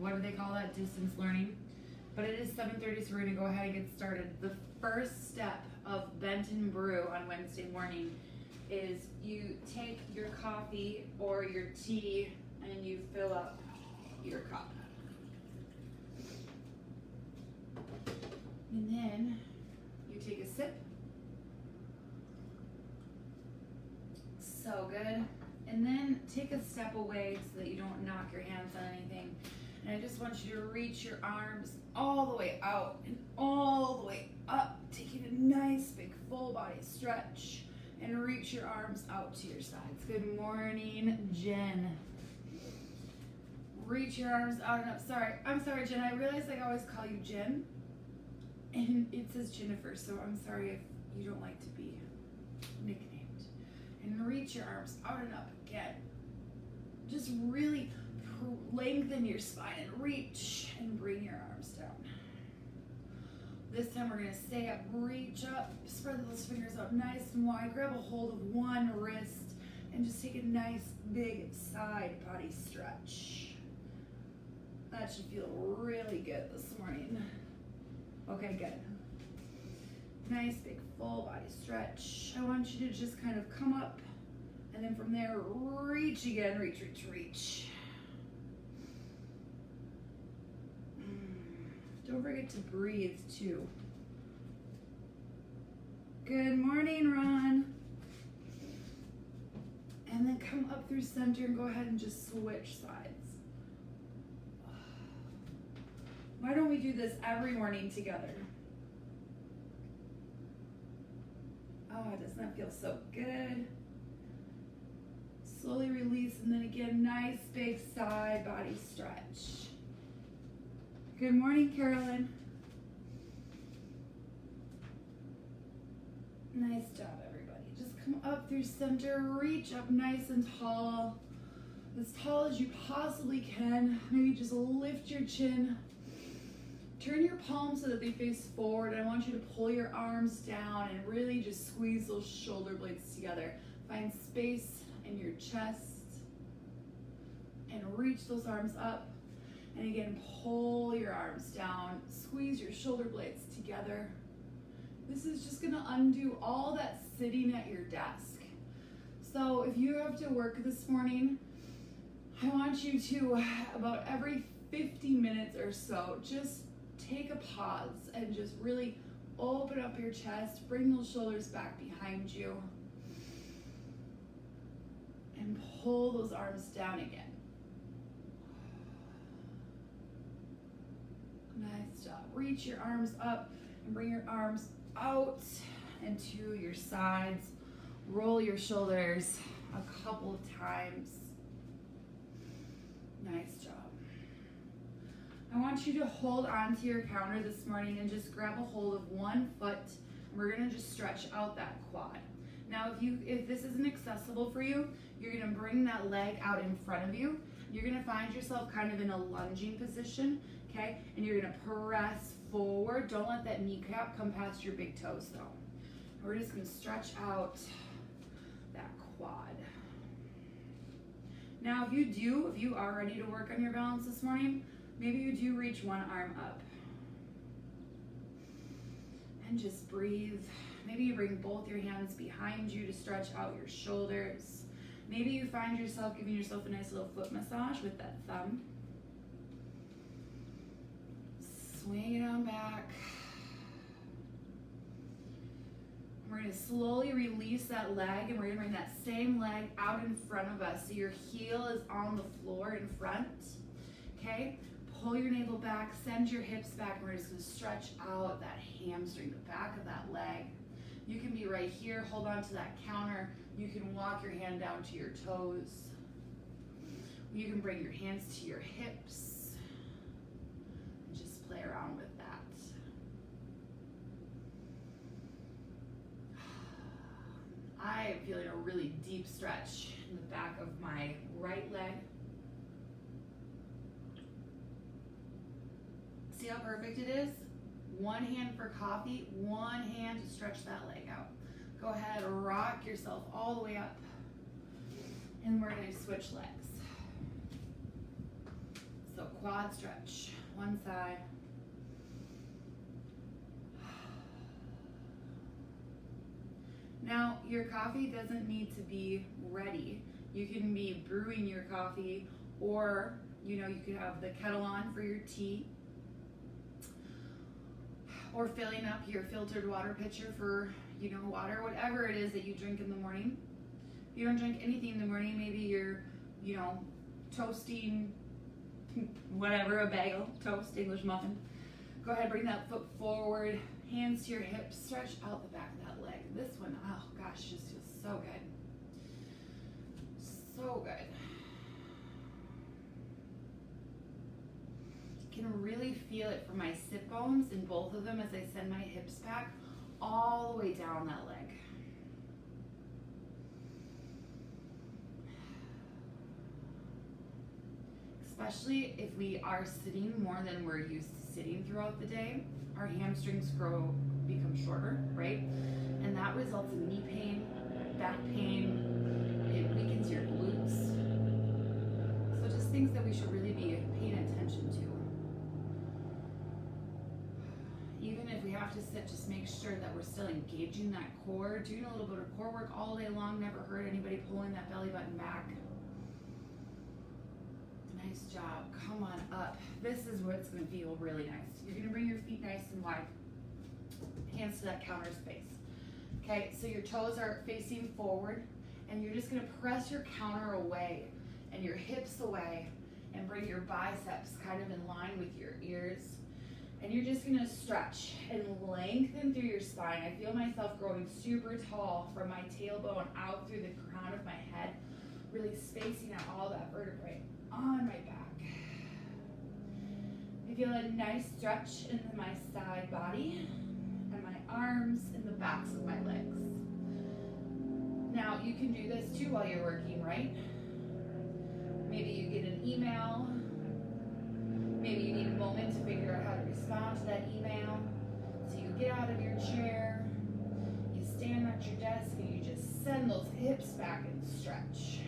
what do they call that? Distance learning. But it is 7:30, so we're gonna go ahead and get started. The first step of Benton Brew on Wednesday morning is you take your coffee or your tea and you fill up your cup. And then you take a sip. So good. And then take a step away so that you don't knock your hands on anything. And I just want you to reach your arms all the way out and all the way up, taking a nice big full body stretch, and reach your arms out to your sides. Good morning, Jen. Reach your arms out and up. I'm sorry, Jen. I realize I always call you Jen, and it says Jennifer, so I'm sorry if you don't like to be nicknamed. And reach your arms out and up again. Just really lengthen your spine and reach and bring your arms down. This time we're gonna stay up, reach up, spread those fingers out nice and wide, grab a hold of one wrist, and just take a nice big side body stretch. That should feel really good this morning. Okay, good. Nice big full body stretch. I want you to just kind of come up, and then from there, reach again, reach, reach, reach. Don't forget to breathe too. Good morning, Ron. And then come up through center and go ahead and just switch sides. Why don't we do this every morning together? Oh, doesn't that feel so good? Slowly release, and then again, nice big side body stretch. Good morning, Carolyn. Nice job, everybody. Just come up through center, reach up nice and tall, as tall as you possibly can. Maybe just lift your chin. Turn your palms so that they face forward. I want you to pull your arms down and really just squeeze those shoulder blades together. Find space in your chest and reach those arms up. And again, pull your arms down, squeeze your shoulder blades together. This is just gonna undo all that sitting at your desk. So if you have to work this morning, I want you to, about every 50 minutes or so, just take a pause and just really open up your chest, bring those shoulders back behind you, and pull those arms down again. Nice job. Reach your arms up and bring your arms out and to your sides. Roll your shoulders a couple of times. Nice job. I want you to hold onto your counter this morning and just grab a hold of one foot. We're gonna just stretch out that quad. Now, if this isn't accessible for you, you're gonna bring that leg out in front of you. You're gonna find yourself kind of in a lunging position. Okay, and you're gonna press forward. Don't let that kneecap come past your big toes though. We're just gonna stretch out that quad. Now, if you are ready to work on your balance this morning, maybe you do reach one arm up. And just breathe. Maybe you bring both your hands behind you to stretch out your shoulders. Maybe you find yourself giving yourself a nice little foot massage with that thumb. Swing it on back. We're going to slowly release that leg, and we're going to bring that same leg out in front of us. So your heel is on the floor in front. Okay? Pull your navel back, send your hips back, and we're just going to stretch out that hamstring, the back of that leg. You can be right here, hold on to that counter. You can walk your hand down to your toes. You can bring your hands to your hips. Play around with that. I am feeling a really deep stretch in the back of my right leg. See how perfect it is? One hand for coffee, one hand to stretch that leg out. Go ahead, rock yourself all the way up. And we're going to switch legs. So quad stretch, one side. Now, your coffee doesn't need to be ready. You can be brewing your coffee, or you could have the kettle on for your tea, or filling up your filtered water pitcher for water, whatever it is that you drink in the morning. If you don't drink anything in the morning, maybe you're toasting whatever, a bagel, toast, English muffin. Go ahead, bring that foot forward, hands to your hips, stretch out the back of that leg. This one, oh gosh, just feels so good. So good. Can really feel it from my sit bones in both of them as I send my hips back all the way down that leg. Especially if we are sitting more than we're used to sitting throughout the day, our hamstrings become shorter, right? And that results in knee pain, back pain, it weakens your glutes. So just things that we should really be paying attention to. Even if we have to sit, just make sure that we're still engaging that core, doing a little bit of core work all day long. Never hurt anybody pulling that belly button back. Nice job. Come on up. This is what's going to feel really nice. You're going to bring your feet nice and wide. Hands to that counter space. Okay, so your toes are facing forward, and you're just going to press your counter away and your hips away and bring your biceps kind of in line with your ears. And you're just going to stretch and lengthen through your spine. I feel myself growing super tall from my tailbone out through the crown of my head, really spacing out all that vertebrae on my back. I feel a nice stretch into my side body and my arms and the backs of my legs. Now you can do this too while you're working, right? Maybe you get an email. Maybe you need a moment to figure out how to respond to that email. So you get out of your chair, you stand at your desk, and you just send those hips back and stretch.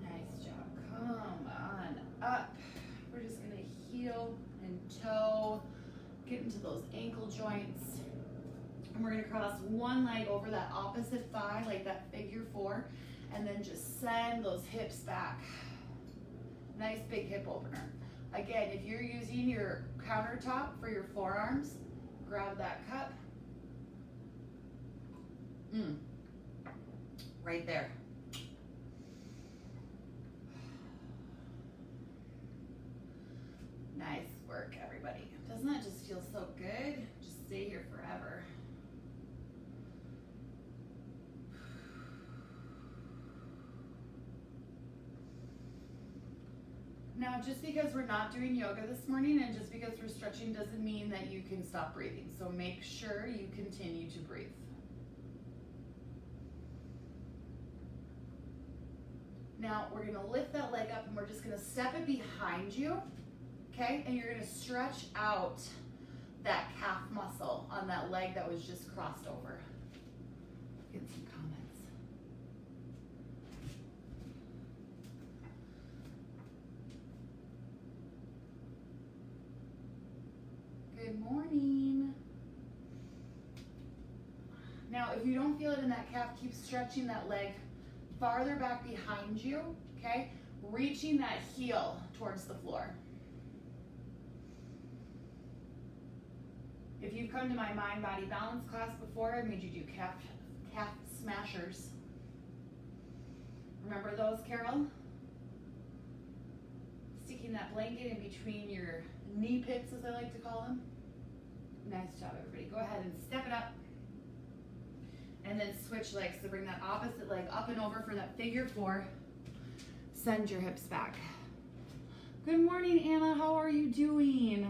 Nice job. Come on up. We're just going to heel and toe, get into those ankle joints. And we're going to cross one leg over that opposite thigh, like that figure four, and then just send those hips back. Nice big hip opener. Again, if you're using your countertop for your forearms, grab that cup. Right there. Nice work, everybody. Doesn't that just feel so good? Just stay here forever. Now, just because we're not doing yoga this morning and just because we're stretching doesn't mean that you can stop breathing. So make sure you continue to breathe. Now, we're gonna lift that leg up and we're just gonna step it behind you, okay? And you're gonna stretch out that calf muscle on that leg that was just crossed over. Get some comments. Good morning. Now, if you don't feel it in that calf, keep stretching that leg farther back behind you, okay? Reaching that heel towards the floor. If you've come to my mind body balance class before, I made you do calf smashers. Remember those, Carol? Sticking that blanket in between your knee pits, as I like to call them. Nice job, everybody. Go ahead and step it up. And then switch legs. So bring that opposite leg up and over for that figure four. Send your hips back. Good morning, Anna. How are you doing?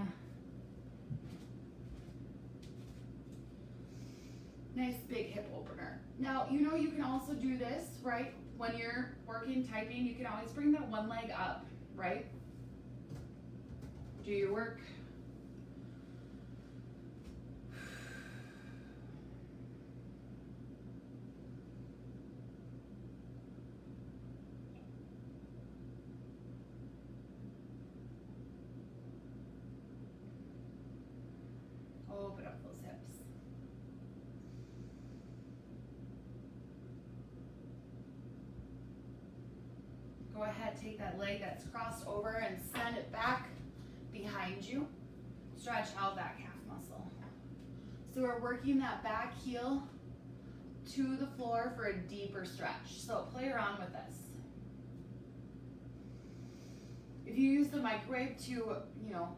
Nice big hip opener. Now, you can also do this, right? When you're working, typing, you can always bring that one leg up, right? Do your work. go ahead, take that leg that's crossed over and send it back behind you. Stretch out that calf muscle. So we're working that back heel to the floor for a deeper stretch. So play around with this. If you use the microwave to,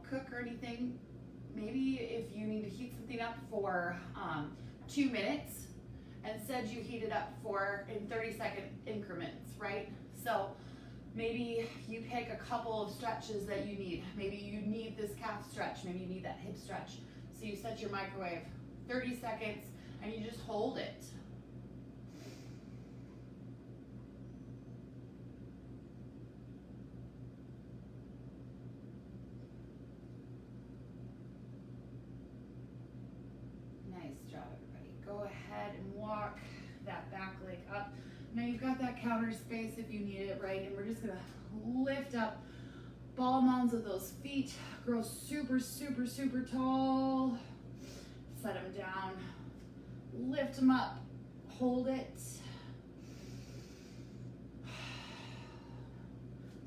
cook or anything, maybe if you need to heat something up for 2 minutes, instead you heat it up in 30-second increments, right? So maybe you pick a couple of stretches that you need. Maybe you need this calf stretch, maybe you need that hip stretch. So you set your microwave 30 seconds and you just hold it. Nice job, everybody. Go ahead and walk that back leg up. Now you've got that counter space if you need it, right? And we're just gonna lift up ball mounds of those feet, grow super, super, super tall. Set them down, lift them up, hold it.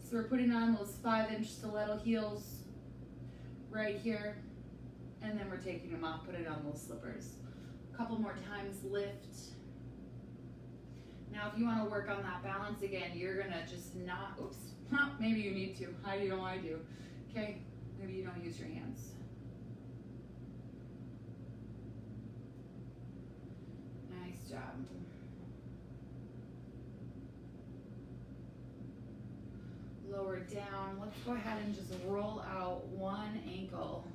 So we're putting on those 5-inch stiletto heels right here, and then we're taking them off, putting on those slippers. A couple more times, lift. Now if you want to work on that balance again, you're gonna just not, maybe you need to, I do, okay? Maybe you don't use your hands. Nice job. Lower down. Let's go ahead and just roll out one ankle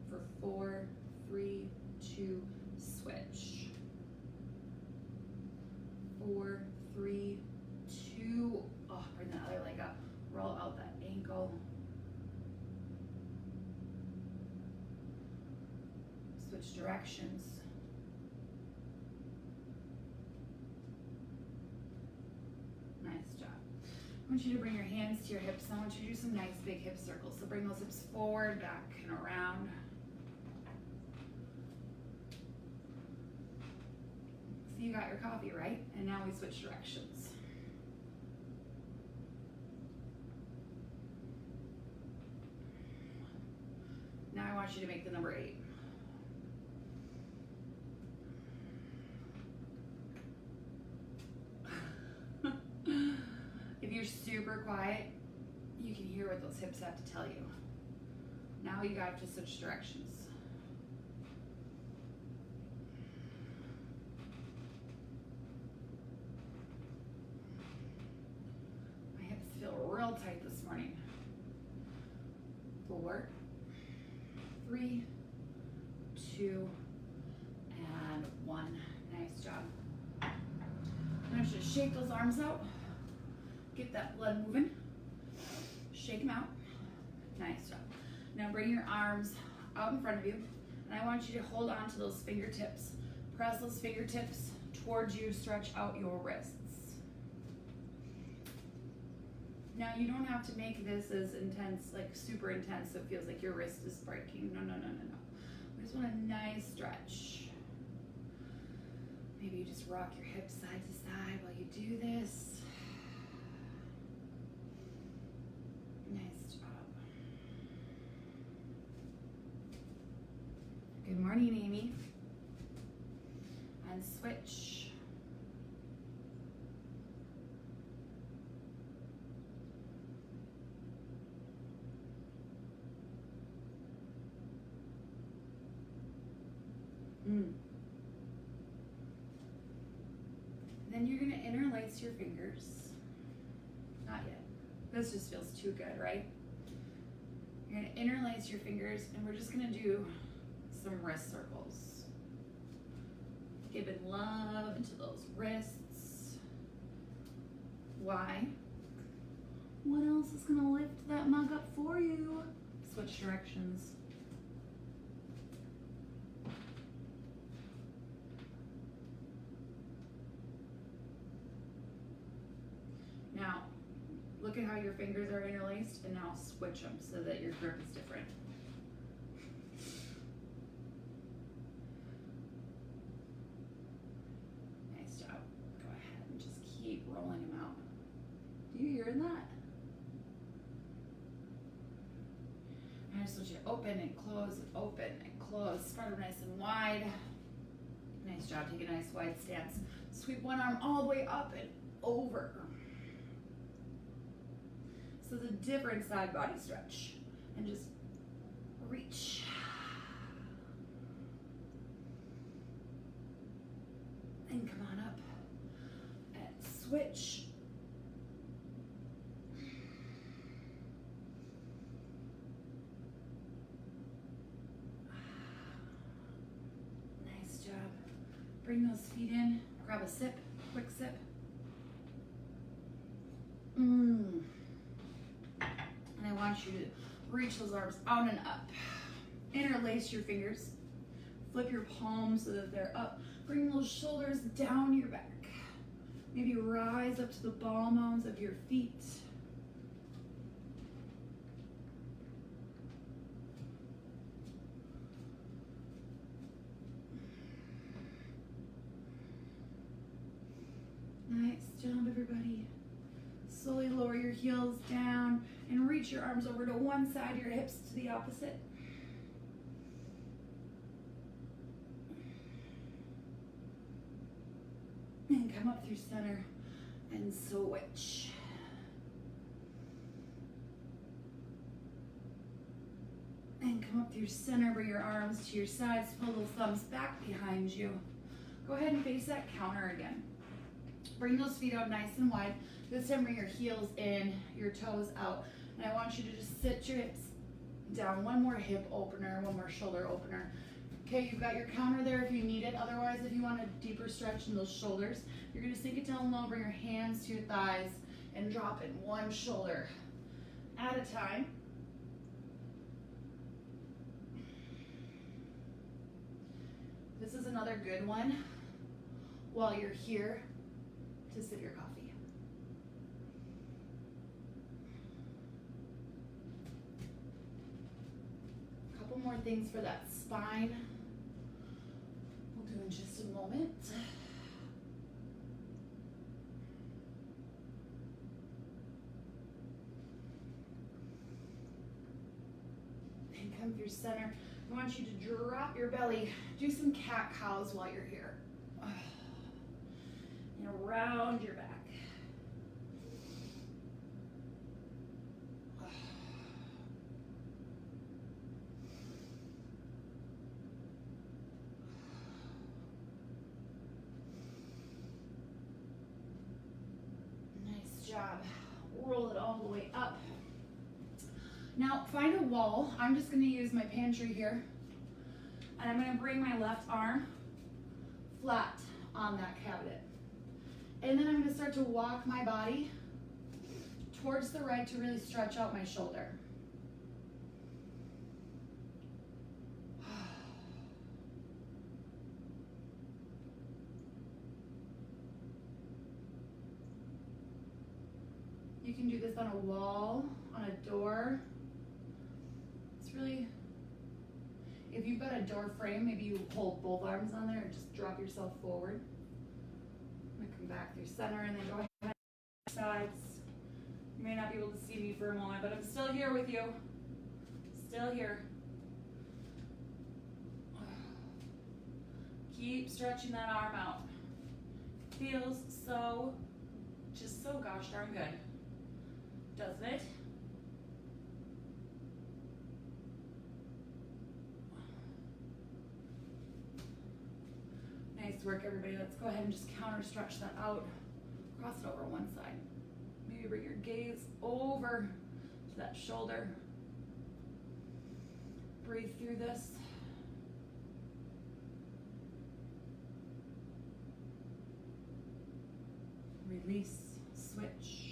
for 4, 3, 2, switch. 4, 3, 2. Oh, bring the other leg up. Roll out that ankle. Switch directions. Nice job. I want you to bring your hands to your hips. I want you to do some nice big hip circles. So bring those hips forward, back, and around. So you got your coffee, right? And now we switch directions. Now I want you to make the number 8. If you're super quiet, you can hear what those hips have to tell you. Now you have to switch directions. My hips feel real tight this morning. 4, 3, 2, and 1. Nice job. Now just shake those arms out. Get that blood moving. Shake them out. Nice job. Now bring your arms out in front of you, and I want you to hold on to those fingertips. Press those fingertips towards you. Stretch out your wrists. Now you don't have to make this as intense, like super intense, so it feels like your wrist is breaking. No. We just want a nice stretch. Maybe you just rock your hips side to side while you do this. Nice job. Good morning, Amy. And switch. Then you're going to interlace your fingers. Not yet. This just feels too good, right? You're going to interlace your fingers, and we're just going to do some wrist circles. Giving love into those wrists. Why? What else is going to lift that mug up for you? Switch directions. Now, look at how your fingers are interlaced, and now switch them so that your grip is different. Nice job. Go ahead and just keep rolling them out. than that. I just want you to open and close and open and close. Spread them nice and wide. Nice job. Take a nice wide stance. Sweep one arm all the way up and over. So it's a different side body stretch. And just reach. And come on up. And switch. Nice job. Bring those feet in. Grab a sip. Quick sip. And I want you to reach those arms out and up. Interlace your fingers. Flip your palms so that they're up. Bring those shoulders down your back. Maybe rise up to the ball mounds of your feet. Nice job, everybody. Slowly lower your heels down and reach your arms over to one side, your hips to the opposite. And come up through center and switch. And come up through center, bring your arms to your sides, pull those thumbs back behind you. Go ahead and face that counter again. Bring those feet out nice and wide. This time bring your heels in, your toes out. And I want you to just sit your hips down. One more hip opener, one more shoulder opener. Okay, you've got your counter there if you need it. Otherwise, if you want a deeper stretch in those shoulders, you're gonna sink it down low, bring your hands to your thighs, and drop in one shoulder at a time. This is another good one while you're here to sip your coffee. A couple more things for that spine. We'll do in just a moment. And come through center. I want you to drop your belly. Do some cat cows while you're here. And around your back. Nice job. Roll it all the way up. Now find a wall. I'm just going to use my pantry here. And I'm going to bring my left arm flat on that cabinet. And then I'm going to start to walk my body towards the right to really stretch out my shoulder. You can do this on a wall, on a door. It's really, if you've got a door frame, maybe you hold both arms on there and just drop yourself forward. I'm gonna come back through center and then go ahead to sides. You may not be able to see me for a moment, but I'm still here with you. Still here. Keep stretching that arm out. Feels so, just so gosh darn good. Doesn't it? Nice work, everybody. Let's go ahead and just counter stretch that out. Cross it over one side. Maybe bring your gaze over to that shoulder. Breathe through this. Release, switch.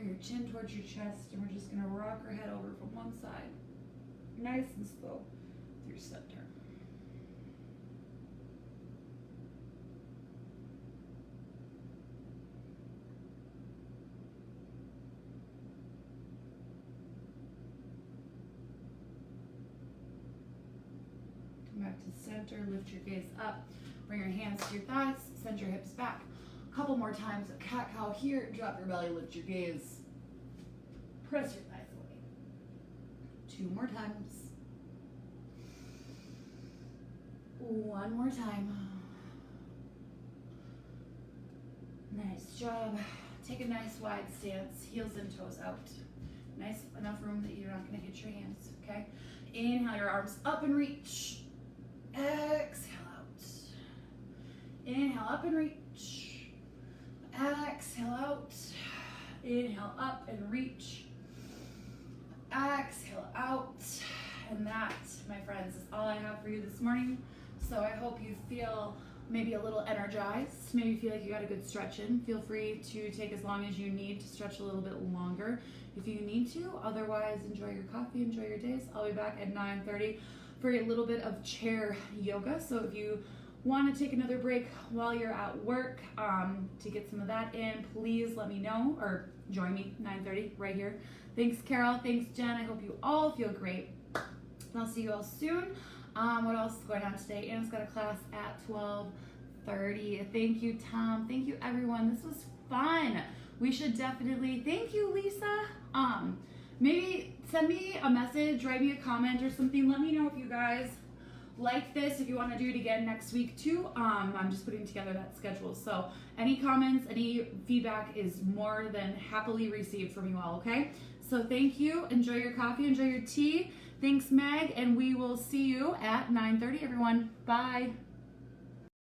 Your chin towards your chest, and we're just going to rock our head over from one side, nice and slow through center. Come back to center, lift your gaze up. Bring your hands to your thighs, send your hips back. A couple more times of cat-cow here. Drop your belly, lift your gaze. Press your thighs away. 2 more times. 1 more time. Nice job. Take a nice wide stance, heels and toes out. Nice enough room that you're not going to hit your hands, okay? Inhale your arms up and reach. Exhale out. Inhale up and reach. Exhale out. Inhale up and reach. Exhale out. And that, my friends, is all I have for you this morning. So I hope you feel maybe a little energized, maybe feel like you got a good stretch in. Feel free to take as long as you need to stretch a little bit longer if you need to. Otherwise, enjoy your coffee, enjoy your days. I'll be back at 9:30 for a little bit of chair yoga. So if you want to take another break while you're at work to get some of that in, please let me know or join me 9:30 right here. Thanks, Carol. Thanks, Jen. I hope you all feel great. I'll see you all soon. What else is going on today? Anna's got a class at 12:30. Thank you, Tom. Thank you, everyone. This was fun. We should definitely, thank you, Lisa. Maybe send me a message, write me a comment or something. Let me know if you guys like this, if you want to do it again next week too. I'm just putting together that schedule. So any comments, any feedback is more than happily received from you all, okay? So thank you. Enjoy your coffee, enjoy your tea. Thanks, Meg, and we will see you at 9:30, everyone. Bye.